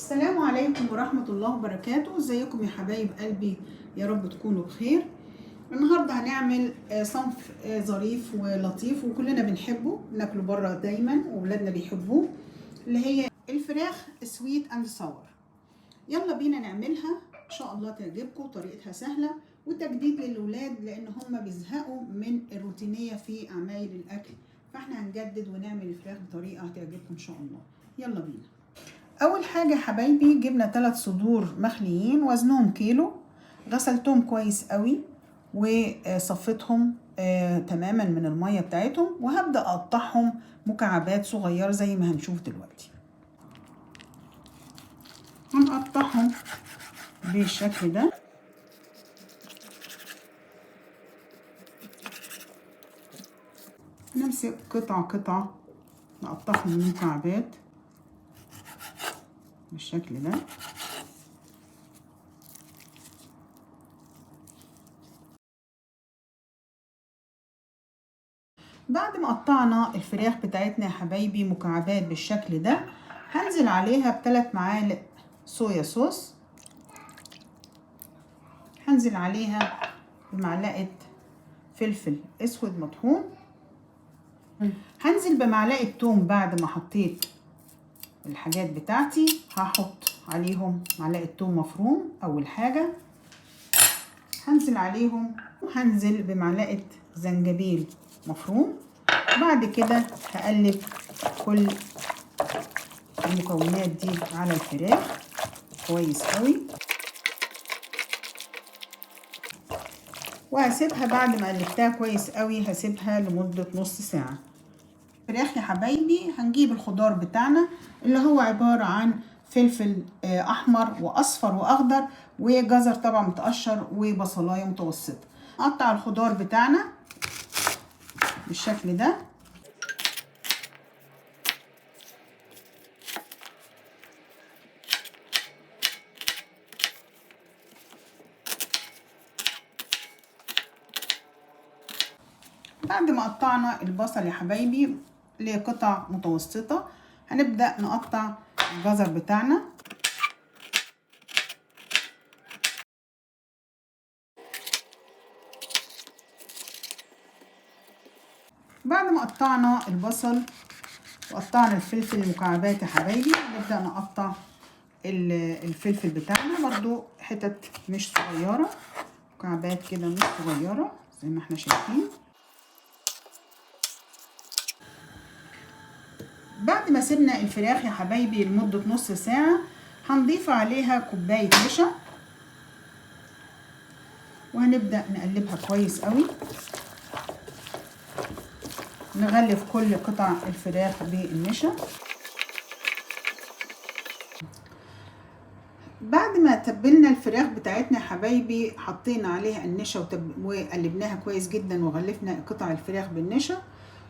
السلام عليكم ورحمة الله وبركاته. ازيكم يا حبايب قلبي؟ يا رب تكونوا بخير. النهاردة هنعمل صنف ظريف ولطيف وكلنا بنحبه، بناكله بره دايما وولادنا بيحبوه، اللي هي الفراخ سويت اند ساور. يلا بينا نعملها، ان شاء الله تعجبكم. طريقتها سهلة وتجديد للولاد لان هم بيزهقوا من الروتينية في عمايل الاكل، فاحنا هنجدد ونعمل الفراخ بطريقة هتعجبكم ان شاء الله. يلا بينا. اول حاجه يا حبايبي جبنا 3 صدور مخليين وزنهم كيلو، غسلتهم كويس قوي وصفيتهم تماما من الميه بتاعتهم، وهبدا اقطعهم مكعبات صغيره زي ما هنشوف دلوقتي. هنقطعهم بالشكل ده. نمسك قطعه نقطعهم مكعبات بالشكل ده. بعد ما قطعنا الفراخ بتاعتنا يا حبايبي مكعبات بالشكل ده، هنزل عليها ب3 معالق صويا صوص، هنزل عليها بمعلقة فلفل اسود مطحون، هنزل بمعلقة توم. بعد ما حطيت الحاجات بتاعتي هحط عليهم معلقة توم مفروم. اول حاجة هنزل عليهم، وهنزل بمعلقة زنجبيل مفروم. بعد كده هقلب كل المكونات دي على الفراخ كويس قوي، وهسيبها. بعد ما قلبتها كويس قوي هسيبها لمدة نص ساعة. الفراخ يا حبايبي هنجيب الخضار بتاعنا اللي هو عبارة عن فلفل احمر واصفر واخضر وجزر طبعا متقشر وبصلايه متوسطه. نقطع الخضار بتاعنا بالشكل ده. بعد ما قطعنا البصل يا حبايبي لقطع متوسطة، هنبدأ نقطع الجزر بتاعنا. بعد ما قطعنا البصل وقطعنا الفلفل مكعبات يا حبايبي، نبدأ نقطع الفلفل بتاعنا برضو حتت مش صغيرة، مكعبات كده مش صغيرة زي ما احنا شايفين. بعد ما سيبنا الفراخ يا حبايبي لمدة نص ساعة، هنضيف عليها كوباية نشا، وهنبدأ نقلبها كويس قوي. نغلف كل قطع الفراخ بالنشا. بعد ما تبلنا الفراخ بتاعتنا يا حبايبي، حطينا عليها النشا وقلبناها كويس جدا وغلفنا قطع الفراخ بالنشا.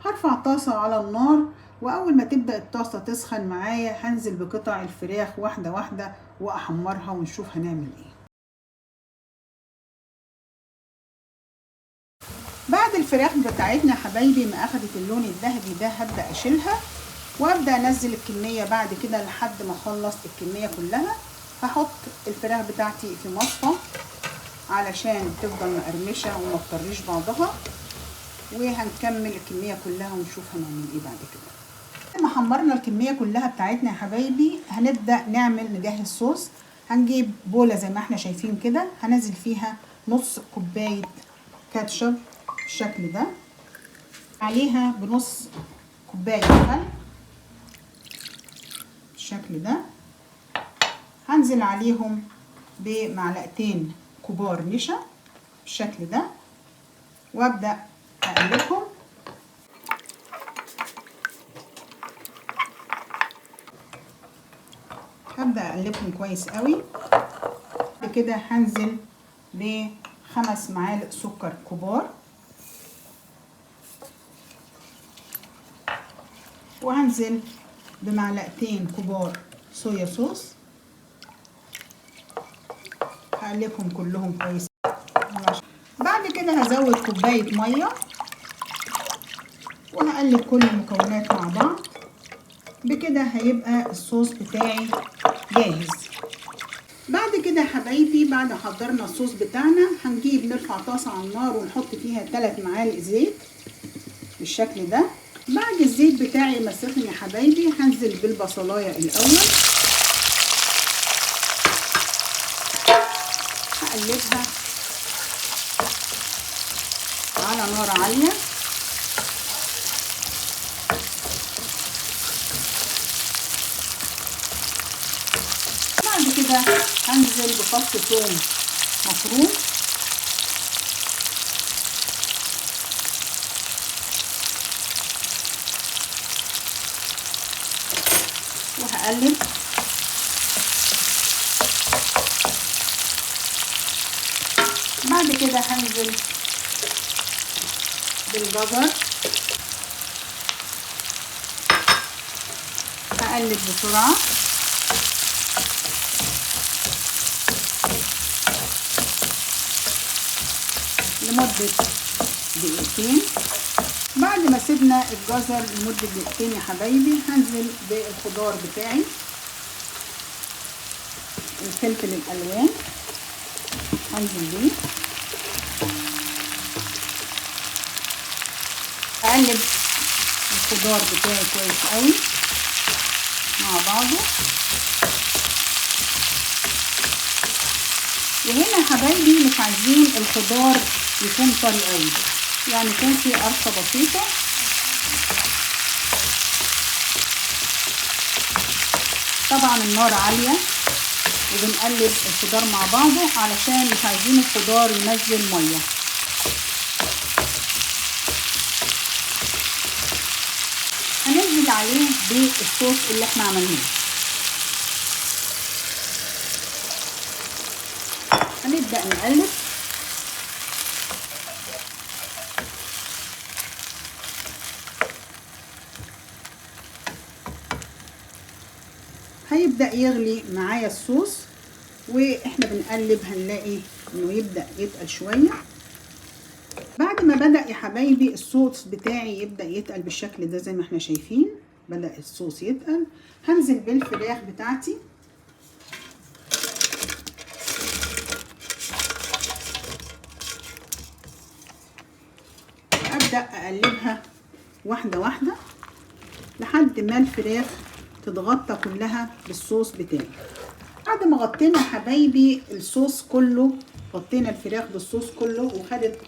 هرفع طاسة على النار، واول ما تبدأ الطاسة تسخن معايا هنزل بقطع الفراخ واحدة واحدة واحمرها ونشوف هنعمل ايه. بعد الفراخ بتاعتنا يا حبايبي ما اخدت اللون الذهبي ده، هبدأ اشيلها وابدأ انزل الكمية. بعد كده لحد ما اخلص الكمية كلها هحط الفراخ بتاعتي في مصفى علشان تفضل مقرمشة وما تطريش بعضها، وهنكمل الكمية كلها ونشوف هنعمل ايه بعد كده. لما حمرنا الكمية كلها بتاعتنا يا حبايبي، هنبدأ نجهز صوص. هنجيب بولة زي ما احنا شايفين كده، هنزل فيها نص كوباية كاتشب بالشكل ده، عليها بنص كوباية خل بالشكل ده، هنزل عليهم بمعلقتين كبار نشا بالشكل ده، وابدأ اقلبهم. هبدأ اقلبهم كويس قوي. بعد كده هنزل ب5 معالق سكر كبار، وهنزل بمعلقتين كبار صويا صوص. هقلبهم كلهم كويس. بعد كده هزود كوباية مية وهقلب كل المكونات مع بعض. بكده هيبقى الصوص بتاعي جاهز. بعد كده يا حبايبي، بعد ما حضرنا الصوص بتاعنا، هنجيب نرفع طاسه على النار ونحط فيها 3 معالق زيت بالشكل ده. بعد الزيت بتاعي ما سخن يا حبايبي، هنزل بالبصلايه الاول، هقلبها على نار عاليه. بعد كده هنزل بفص ثوم مفروم، وهقلب. بعد كده هنزل بالجزر، هقلب بسرعة لمدة دقيقتين. بعد ما سيبنا الجزر لمدة دقيقتين يا حبايبي، هنزل بالخضار بتاعي، الفلفل الألوان هنزل بيه، اقلب الخضار بتاعي كويس قوي مع بعضه. وهنا يا حبايبي مش عايزين الخضار يكون طري قوي، يعني يكون فيه قرصه بسيطه. طبعا النار عاليه وبنقلب الخضار مع بعضه علشان مش عايزين الخضار ينزل ميه. هننزل عليه بالصوص اللي احنا عملناه. هنبدأ نقلب. هيبدأ يغلي معايا الصوص، واحنا بنقلب هنلاقي انه يبدأ يتقل شوية. بعد ما بدأ يا حبايبي الصوص بتاعي يبدأ يتقل بالشكل ده زي ما احنا شايفين، بدأ الصوص يتقل، هنزل بالفراخ بتاعتي. أبدأ أقلبها واحدة واحدة لحد ما الفراخ تتغطى كلها بالصوص بتاعي. بعد ما غطينا يا حبايبي الصوص كله، غطينا الفراخ بالصوص كله وخدت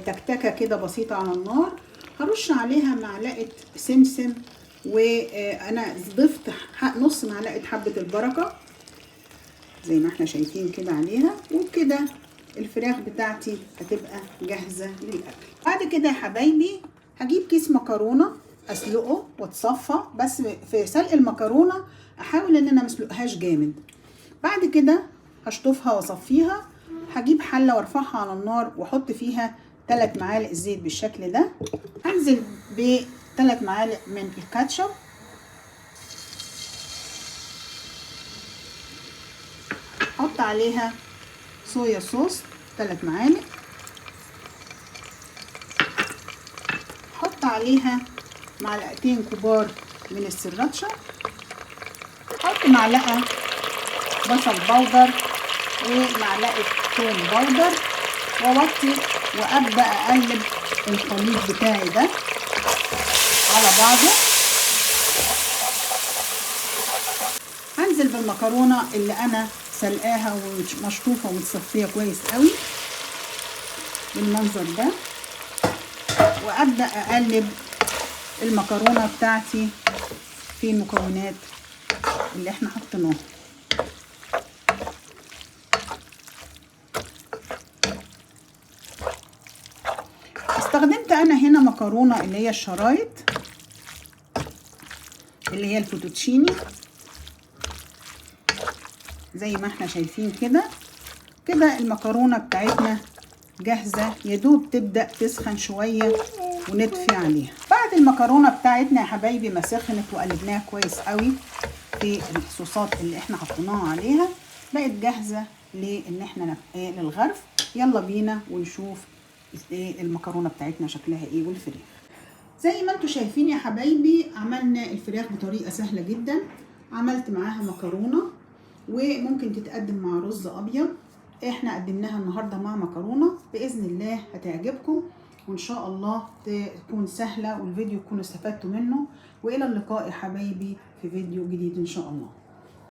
تكتكه كده بسيطه على النار، هرش عليها معلقه سمسم، وانا ضفت نص معلقه حبه البركه زي ما احنا شايفين كده عليها. وبكده الفراخ بتاعتي هتبقى جاهزه للاكل. بعد كده يا حبايبي هجيب كيس مكرونه اسلقه واتصفى، بس في سلق المكرونه احاول ان انا مسلقهاش جامد. بعد كده هشطفها واصفيها، هجيب حله وارفعها على النار واحط فيها 3 معالق زيت بالشكل ده. هنزل ب3 معالق من الكاتشب، احط عليها صويا صوص 3 معالق، احط عليها معلقتين كبار من السراتشا، احط معلقه بصل بودر ومعلقه ثوم بودر، واوطي وابدا اقلب الخليط بتاعي ده على بعضه. هنزل بالمكرونه اللي انا سلقاها ومشطوفه ومتصفيه كويس قوي بالمنظر ده، وابدا اقلب المكرونه بتاعتي في المكونات اللي احنا حطيناها. استخدمت انا هنا مكرونه اللي هي الشرايط اللي هي الفوتوتشيني زي ما احنا شايفين كده. كده المكرونه بتاعتنا جاهزه، يدوب تبدا تسخن شويه ونطفي عليها. بعد المكرونه بتاعتنا يا حبايبي ما سخنت وقلبناها كويس قوي في الصوصات اللي احنا حطيناها عليها، بقت جاهزه لان احنا للغرف. يلا بينا ونشوف المكرونه بتاعتنا شكلها ايه والفراخ. زي ما انتوا شايفين يا حبايبي عملنا الفراخ بطريقة سهلة جدا. عملت معاها مكرونة وممكن تتقدم مع رز ابيض. احنا قدمناها النهاردة مع مكرونة، بإذن الله هتعجبكم وان شاء الله تكون سهلة والفيديو تكونوا استفدتوا منه. والى اللقاء يا حبايبي في فيديو جديد ان شاء الله.